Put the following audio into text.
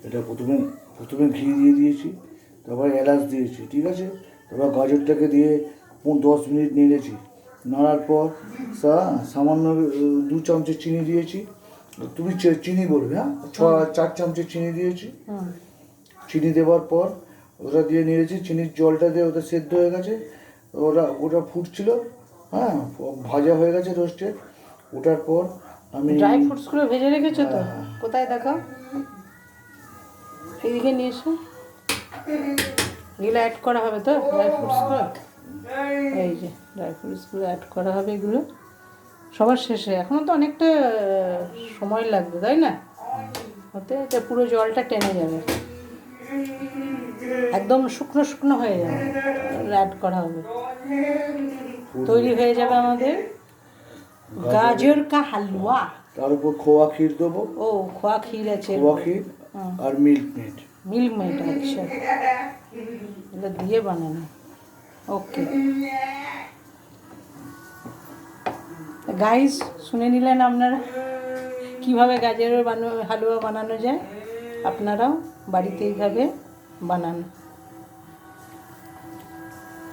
এটা প্রথমে প্রথমে ঘি দিয়ে দিয়েছি, তারপর এলাচ দিয়েছি, ঠিক আছে। তারপর গাজরটাকে দিয়ে 10 মিনিট নেড়েছি। নাড়ার পর সামান্য 2 চামচের চিনি দিয়েছি। তুমি চিনি বলবে, হ্যাঁ, 4 চামচের চিনি দিয়েছি। চিনি দেওয়ার পর ওটা দিয়ে নিয়েছি, চিনির জলটা দিয়ে ওটা সেদ্ধ হয়ে গেছে। ওটা ফুটছিল, হ্যাঁ, ভাজা হয়ে গেছে রোস্টেড। ওটার পর আমি ড্রাই ফ্রুটসগুলো ভেজে রেখেছো তো? কোথায় দেখাও, এইদিকে নিয়ে এসো। এগুলো অ্যাড করা হবে তো ড্রাই ফ্রুটসগুলো? এই যে ড্রাই ফ্রুটসগুলো অ্যাড করা হবে, এগুলো সবার শেষে। এখনও তো অনেকটা সময় লাগবে, তাই না? হতে এটা পুরো জলটা টেনে যাবে, একদম শুকনো শুকনো হয়ে যাবে, অ্যাড করা হবে। তৈরি হয়ে যাবে আমাদের গাজর কা হালুয়া। তার উপর খোয়া ক্ষীর দেবো। ও, খোয়া ক্ষীর আছে, খোয়া ক্ষীর আর মিল্ক মেড। মিল্ক মেড, আচ্ছা, এটা দিয়ে বানানো। ওকে গাইস, শুনে নিলেন আপনারা কীভাবে গাজরের হালুয়া বানানো যায়। আপনারাও বাড়িতে এইভাবে বানান।